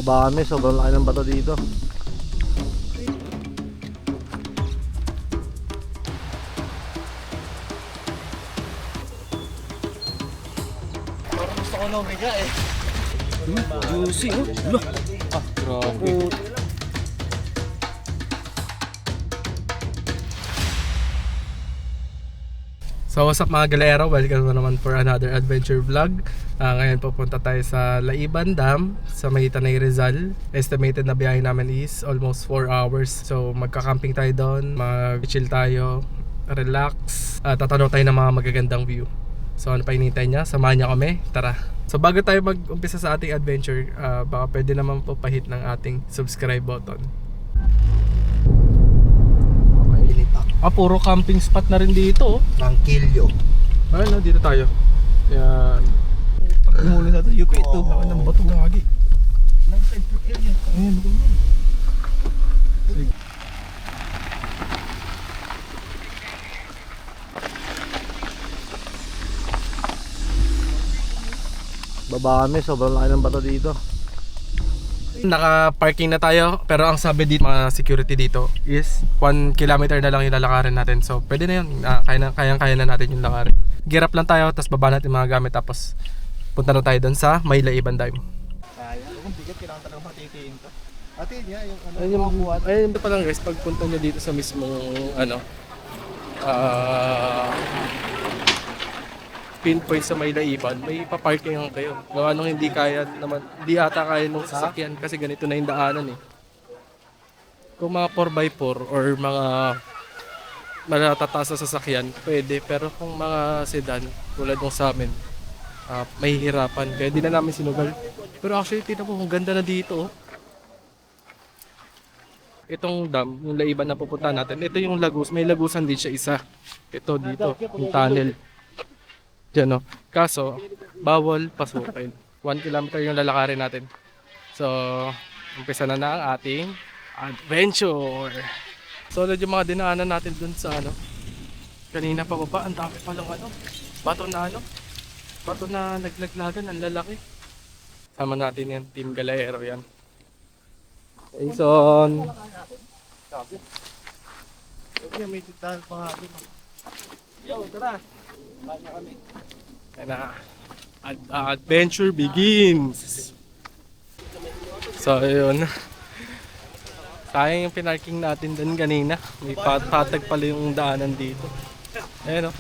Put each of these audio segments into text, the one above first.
Baba kami, sobrang laki ng bato dito. Parang gusto ko na umiga eh. Juicy, oh. Loh. Ah, grabe. So what's up mga galero, welcome na naman for another adventure vlog. Ngayon pupunta tayo sa Laiban Dam sa may Tanay Rizal. Estimated na biyahe namin is almost 4 hours. So magka-camping tayo doon, mag-chill tayo, relax, tatanong tayo ng mga magagandang view. So ano pa hinihintay niya? Samahan niya kami, tara. So bago tayo mag-umpisa sa ating adventure, baka pwede naman po pahit ng ating subscribe button. Puro camping spot na rin dito. Tranquillo. Ayun, dito tayo. Yan. Pag-huli natin, yuko ito. Laki ng bato lagi. Non-side trip area. Ayun, sige. Baba kami, sobrang laki ng bato dito. Naka-parking na tayo, pero ang sabi dito mga security dito is 1 kilometer na lang yung lalakarin natin. So pwede na yun, kayang-kaya na natin yung lakarin. Gear up lang tayo, tapos baba natin mga gamit, tapos punta na tayo doon sa may Laiban Dam. Kaya, kung bigat, kailangan talagang patitiin to. Atin niya, yung ano, Ayun pa lang guys, pagpunta nyo dito sa mismong pinpoint sa may Laiban, may paparkingan kayo. Gawa nung hindi kaya naman, hindi ata kaya nung sasakyan kasi ganito na yung daanan eh. Kung mga 4x4 or mga malatataas na sasakyan, pwede. Pero kung mga sedan, tulad nung sa amin, mahihirapan. Kaya di na namin sinugal. Pero actually, tignan mo, ang ganda na dito oh. Itong dam, yung Laiban na pupunta natin, ito yung lagus, may lagusan din siya isa. Ito dito, yung tunnel. Diyan, no? Kaso, bawal pasukin. 1 kilometer yung lalakarin natin. So, umpisa na ang ating adventure. Solid yung mga dinaanan natin dun sa kanina pa baba, ang dami palang bato na naglaglagan, ang lalaki. Sama natin yan, Team Galero yan. Jason. okay, may titahan pa nga doon. Yo, tara. Banya kami. Yan na. Adventure begins. So, ayun. Sayang yung pinarking natin dun kanina. May patag pala yung daanan dito. Ayan o.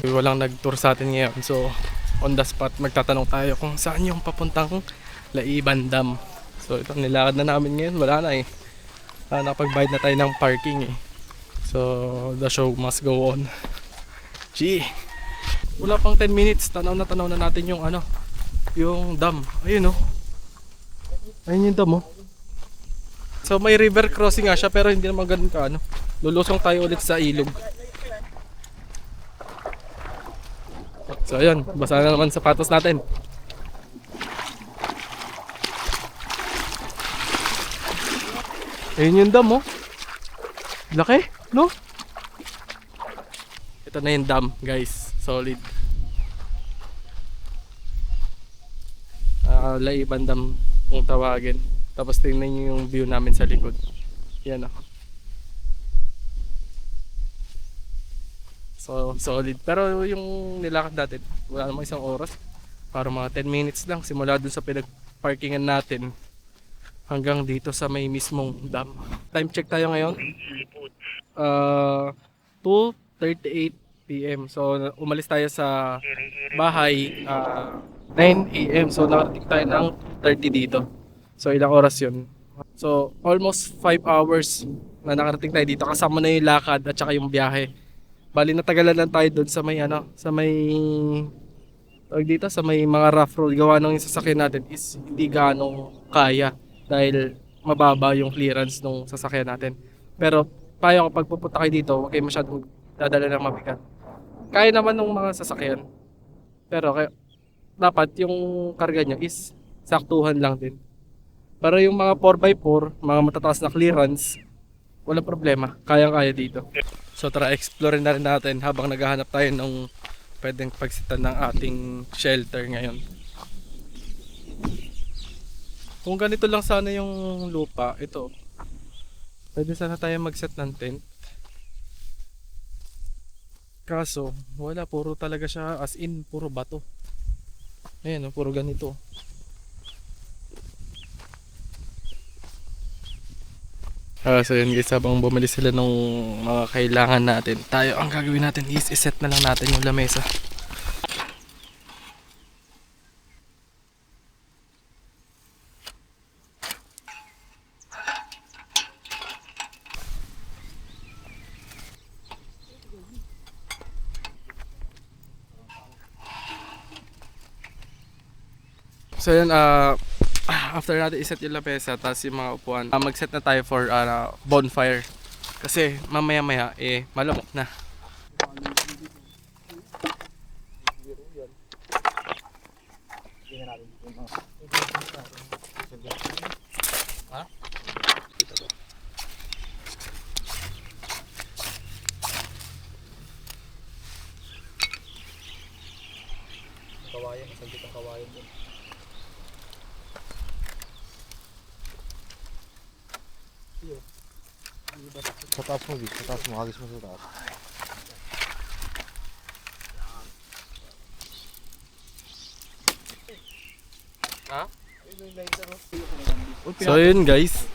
Walang nag-tour sa atin ngayon. So, on the spot, magtatanong tayo kung saan yung papuntang Laiban Dam. So, ito nilakad na namin ngayon. Wala na eh. Nakapag-bayad na tayo ng parking eh. So, the show must go on. Gee. Wala pang 10 minutes. Tanaw na natin yung yung dam. Ayun o. Ayun yung dam o. So may river crossing nga siya pero hindi naman ganun ka lulusong tayo ulit sa ilog. So ayun, basa na naman sapatos natin. Ayun yung dam oh. Laki, no? Ito na yung dam guys, solid. Laiban Dam kung tawagin. Tapos tingnan nyo yung view namin sa likod. Yan o. So, solid. Pero yung nilakad natin, wala namang isang oras. Para mga 10 minutes lang. Simula dun sa pinag-parkingan natin hanggang dito sa may mismong dam. Time check tayo ngayon. 2:38 PM. So, umalis tayo sa bahay 9 AM. So, nakarating tayo ng 30 dito. So ilang oras yun? So almost 5 hours na nakarating tayo dito kasama na yung lakad at saka yung biyahe. Bali natagalan lang tayo doon sa may sa may dito sa may mga rough road. Gawa ng yung sasakyan natin is hindi ganong kaya dahil mababa yung clearance ng sasakyan natin. Pero payo ko pag pupunta kayo dito, huwag kayo masyadong dadala ng mabigat. Kaya naman ng mga sasakyan. Pero dapat yung karga nyo is saktuhan lang din. Pero yung mga 4x4, mga matataas na clearance, wala problema, kayang-kaya dito. So tara, explore na rin natin habang naghahanap tayo ng pwedeng pagsitan ng ating shelter ngayon. Kung ganito lang sana yung lupa, ito. Pwede sana tayo mag-set ng tent. Kaso, wala. Puro talaga siya as in, puro bato. Ayan, puro ganito. So yun guys, habang bumili sila ng mga kailangan natin, tayo ang gagawin natin is iset na lang natin yung lamesa. So yun, after natin iset yung lamesa, tapos yung mga upuan, mag-set na tayo for bonfire. Kasi mamaya maya, malamok na. Kawayan, masagit ang kawayan dun. Sa taas mo, Vic. Sa taas mo. Hagis mo sa taas. So yun guys,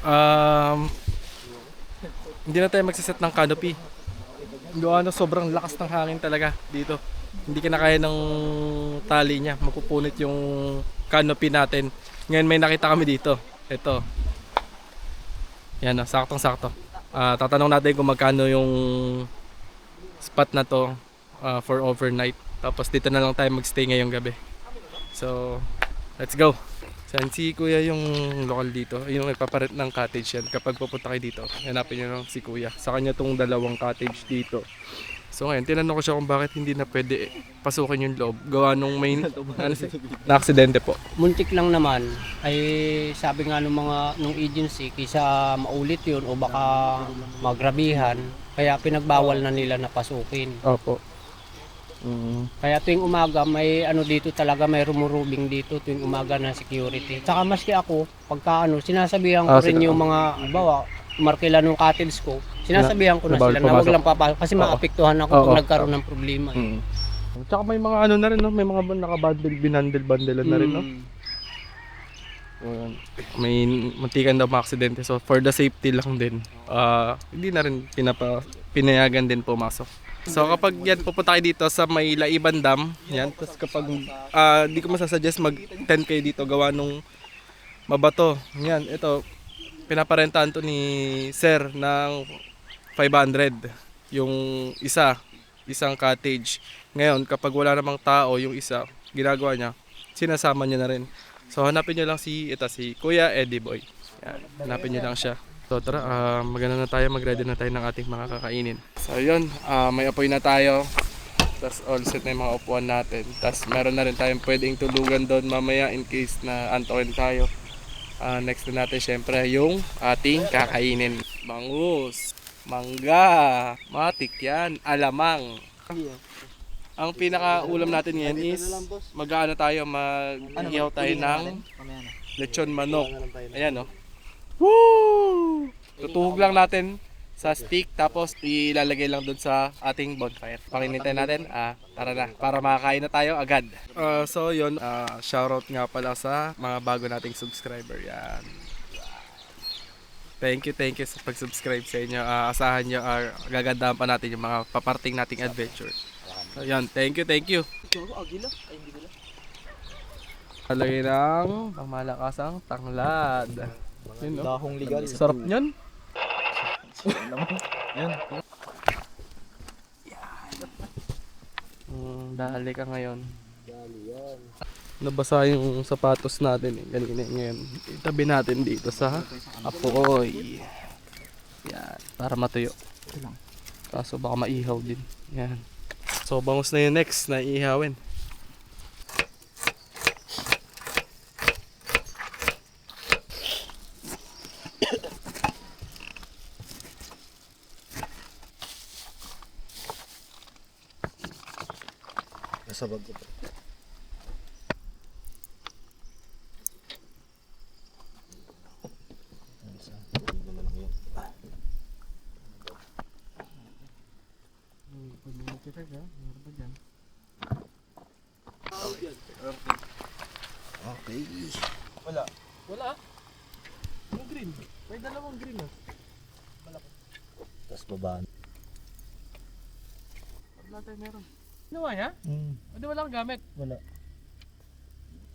hindi na tayo magsiset ng canopy. Gawa na sobrang lakas ng hangin talaga dito. Hindi ka na kaya ng tali niya, mapupunit yung canopy natin. Ngayon may nakita kami dito. Ito. Yan o, saktong sakto. Tatanong natin kung magkano yung spot na to for overnight. Tapos dito na lang tayo magstay ngayong gabi. So, let's go. Saan si Kuya yung lokal dito? Yung nagpaparent ng cottage yan. Kapag pupunta kayo dito, hanapin nyo lang si Kuya. Sa kanya tong dalawang cottage dito. So ngayon, tinanong ko siya kung bakit hindi na pwede pasukin yung loob. Gawa nung may na aksidente po. Muntik lang naman ay sabi nga nung agency kaysa maulit yun o baka magrabihan, kaya pinagbawal na nila na pasukin. Opo. Kaya tuwing umaga may dito talaga, may rumurubing dito tuwing umaga na security. Saka maski ako pagka sinasabihan ko rin yung mga bawa markila nung cottage ko, sinasabihan ko na sila na wag lang papasok kasi maapektuhan ako pag nagkaroon ng problema. Tsaka may mga na rin, no? May mga binandel-bandelan na rin, no? May muntikan daw mga-aksidente, so for the safety lang din, hindi na rin pinayagan din pumasok. So kapag yan pupunta kayo dito sa may Laiban Dam, yan, tapos kapag di ko masasuggest mag-tent kayo dito gawa nung mabato. Yan, ito pinaparentahan to ni Sir ng 500 yung isang cottage. Ngayon kapag wala namang tao yung isa, ginagawa niya, sinasama niya na rin. So hanapin niyo lang si Kuya Eddie Boy. Yan, hanapin niyo lang siya. So tara, maganda na tayo, mag-ready na tayo ng ating mga kakainin. So yun, may apoy na tayo. Tapos all set na yung mga upuan natin. Tapos meron na rin tayong pwedeng tulugan doon mamaya in case na antokin tayo. Next na natin syempre yung ating kakainin. Bangus, mangga, matik yan, alamang. Ang pinaka-ulam natin ngayon is mag-ano tayo, mag-ihaw tayo ng lechon manok. Ayan o. Woo! Tutuhog lang natin sa stick tapos ilalagay lang dun sa ating bonfire. Pakinintay natin, tara na, para makakain na tayo agad. So yun, shoutout nga pala sa mga bago nating subscriber. Yan. Thank you sa pag-subscribe sa inyo. Asahan nyo, gagandahan pa natin yung mga paparting nating adventure. So yan, thank you. Lagay ng pangmalakasang tanglad. Yun, no? Dahong legal. Sarap niyan. Dali ka ngayon. Nabasa yung sapatos natin kanina ngayon. Itabi natin dito sa apoy. Yan, para matuyo. Kaso baka maihaw din. Yan. So bangus na yung next na iihawin. Nasa bag ko. Okay. Wala. Yung green. May dalawang green ah. Tapos baba. Wala tayo meron. Ginawa niya? Hindi wala kang gamit. Wala.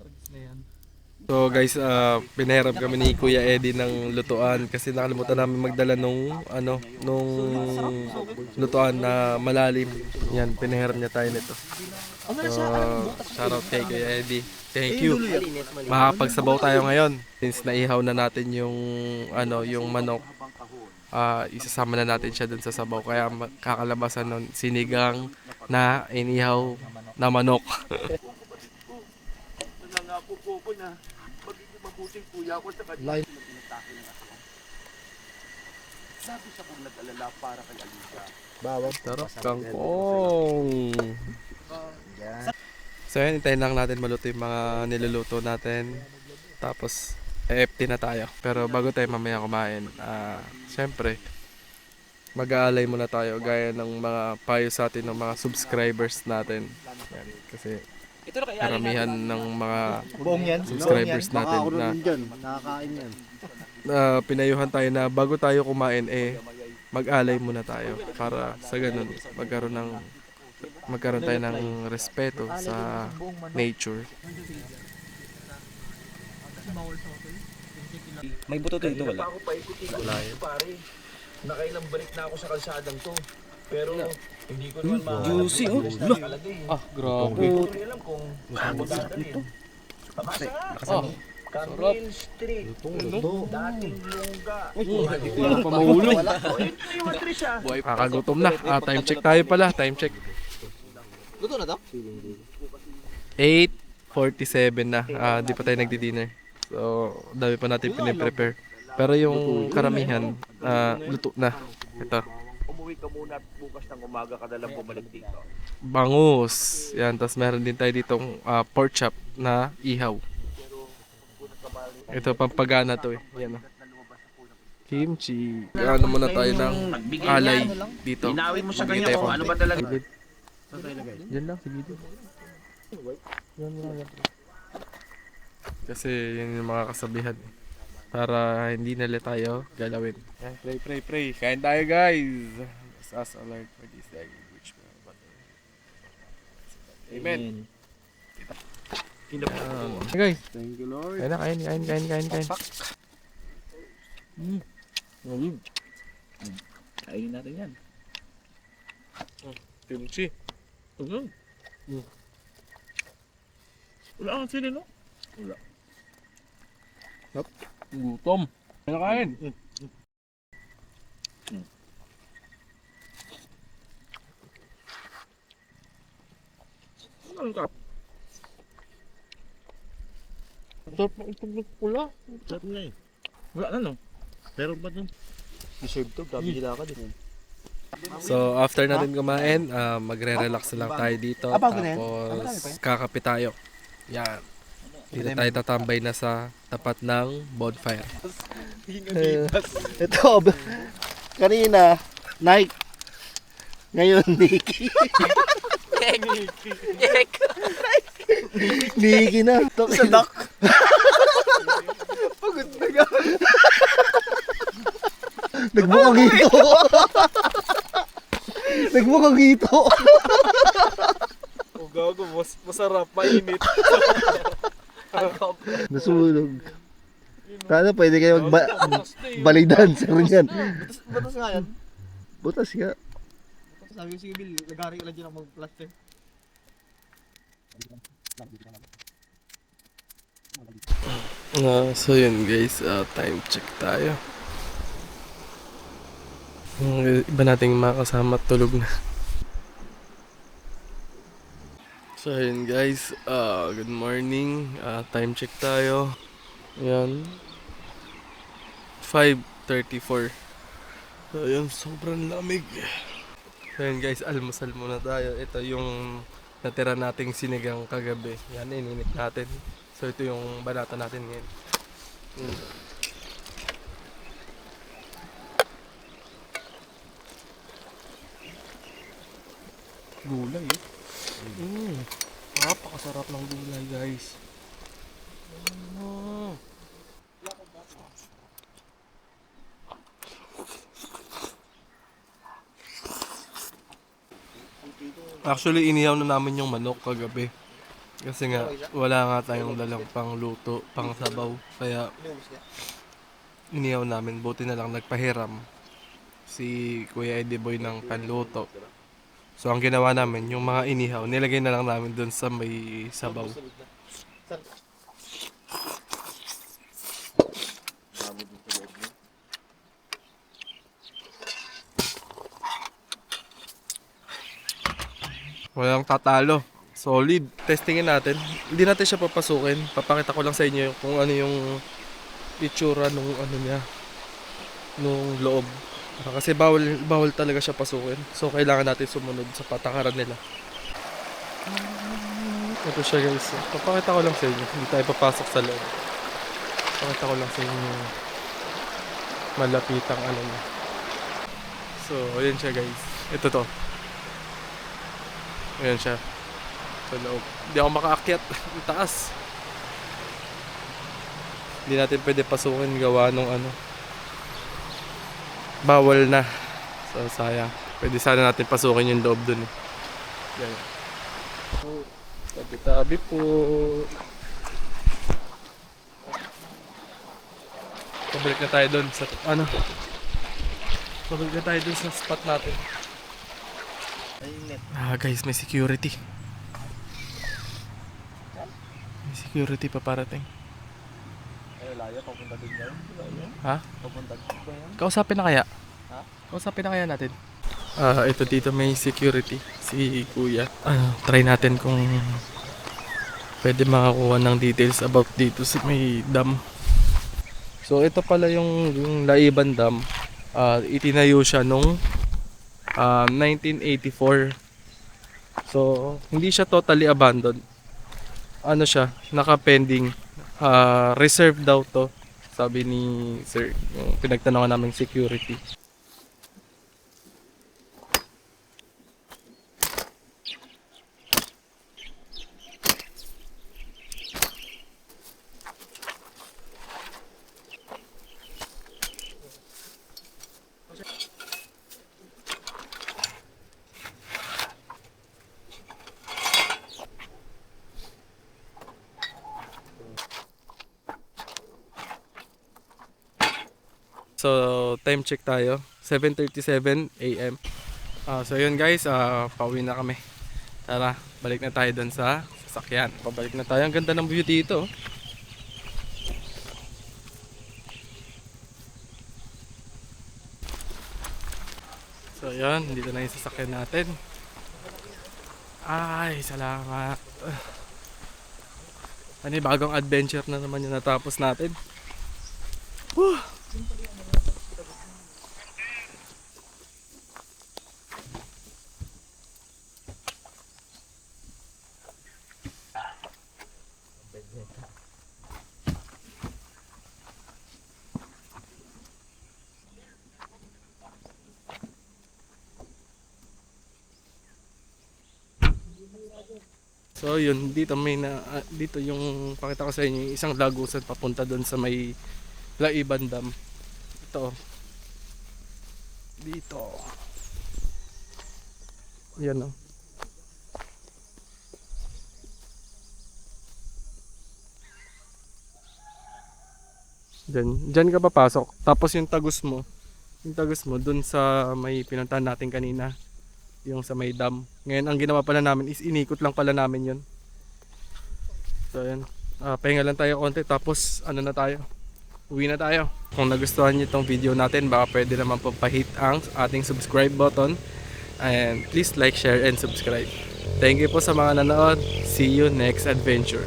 Tragis na yan. So guys, pinahiram kami ni Kuya Eddie ng lutuan kasi nakalimutan namin magdala nung lutuan na malalim. Yan, pinahiram niya tayo nito. So, shoutout kay Kuya Eddie. Thank you. Makakapagsabaw tayo ngayon since naihaw na natin yung yung manok. Isasama na natin siya dun sa sabaw kaya kakalabasan nun sinigang na inihaw na manok. Nangangapo-popo na magiging mabuting kuya ko sa kanya. Line. Sabi siya kung nag-alala para kay Alicia. Bawang. Sarap kangkong. Yan. So yun, hintayin lang natin maluto yung mga niluluto natin. Tapos, EFT na tayo. Pero bago tayo mamaya kumain, syempre, mag-aalay muna tayo gaya ng mga payo sa atin ng mga subscribers natin. Yan, kasi karamihan ng mga Buong yan. subscribers natin na Nakakain yan. pinayuhan tayo na bago tayo kumain, mag-alay muna tayo para sa ganun magkaroon tayo ng respeto sa nature. May buto to dito, wala. Ako pa ikutin pare. Nakailang balik na ako sa kalsadang to. Pero hindi ko naman Juicy, oh. Grabe. Hindi ko alam kung saan mo dadalhin. Pabasa nga. Camille Street. Dating lungga. Pa mahulog. Ito yung Patricia. Kakagutom na. Time check tayo pala. Time check. Luto na to? 8:47 na. Di pa tayo nagdi-dinner. So, dami pa natin piniprepare. Pero yung karamihan, luto na. Ito. Umuwi ka muna at bukas ng umaga ka na lang bumalik dito. Bangus. Yan. Tapos meron din tayo ditong pork chop na ihaw. Ito, pampagana to eh. Yan o. Kimchi. Ano muna tayo ng alay dito. Inawin mo sa Magbigay kanya tayo kung konti. ano ba talaga. Diyan lang, sige dito. Yan lang. Kasi yun yung mga kasabihan. Para hindi nila tayo galawin. Yan, pray. Kain tayo guys. As alert for this day. Amen. Hey guys. Thank you, Lord. Kain na, kain. Kainin natin yan. Kimchi. Wala kang sili, no? Gutom. Kain na kain. Ang kap. Sarap ng itlog pula. Sarap nga eh. Wala na, no? Pero ba dun? Deserve to. Grabe nila ka din. So after natin kumain, magre-relax na lang tayo dito. Tapos kakape tayo. Yan. Dito tayo tatambay na sa tapat ng bonfire. Ito, kanina, Nike. Ngayon, Nikki. Nikki na. Sa duck. Pagod na ka. Nagmukhang ito. Nagmukhang ito. Oh gago, masarap, mainit. Nasunog. Sana pwede kayo balidan sa ganyan. Batas nga yan. Butas nga. Sabi ko, sige Bill, nagari ka lang dyan ako mag-plaster. So yun guys, time check tayo. Iba nating mga kasama tulog na. So yun guys, good morning. Time check tayo. Ayan. 5:34. So yun, sobrang lamig. So yun guys, almusal muna tayo. Ito yung natira nating sinigang kagabi. Yan, ininit natin. So ito yung banata natin ngayon. Gulay eh. Napakasarap ng gulay guys. Actually, inihaw na namin yung manok kagabi. Kasi nga, wala nga tayong dalang pang luto, pang sabaw. Kaya, inihaw namin. Buti na lang nagpahiram si Kuya Eddie Boy ng panluto. So, ang ginawa namin, yung mga inihaw, nilagay na lang namin dun sa may sabaw. Walang tatalo. Solid. Testingin natin. Hindi natin siya papasukin. Papakita ko lang sa inyo kung ano yung itsura nung ano niya. Nung loob. Kasi bawal talaga siya pasukin. So kailangan natin sumunod sa patakaran nila. Ito siya guys. Papakita ko lang sa inyo. Hindi tayo papasok sa loob. Papakita ko lang sa inyo malapitang ano niya. So ayan siya guys. Ito to. Ayan siya. Sa loob. Hindi ako makaakyat. Ang taas. Hindi natin pwede pasukin gawa nung ano. Bawal na. So sayang. Pwede sana natin pasukin yung loob dun eh. Yan. Tabi-tabi po. Pabalik na tayo dun sa ano. Pabalik na tayo dun sa spot natin. Guys, may security. May security pa parating. Ha? Kausapin na kaya? Kausapin na kaya natin? Ito dito may security. Si Kuya. Try natin kung pwede makakuha ng details about dito sa may dam. So ito pala yung Laiban Dam. Itinayo siya nung 1984. So, hindi siya totally abandoned. Ano siya, naka-pending. Reserve daw to, sabi ni sir, yung pinagtanongan naming security. So, time check tayo. 7:37 AM. So, yun guys. Pauwi na kami. Tara, balik na tayo dun sa sasakyan. Pabalik na tayo. Ang ganda ng view dito. So, yun. Dito na yung sasakyan natin. Ay, salamat. Bagong adventure na naman yung natapos natin. Whew. So yun, dito dito yung pakita ko sa inyo, yung isang lagusan papunta doon sa may Laiban Dam. Ito. Dito. Yan oh. Diyan ka papasok. Tapos yung tagos mo dun sa may pinuntahan natin kanina. Yung sa may dam. Ngayon ang ginawa pala namin is inikot lang pala namin yun. So yan. Pahinga lang tayo konti tapos ano na tayo. Uwi na tayo. Kung nagustuhan niyo itong video natin, baka pwede naman po pa-hit ang ating subscribe button. And please like, share, and subscribe. Thank you po sa mga nanood. See you next adventure.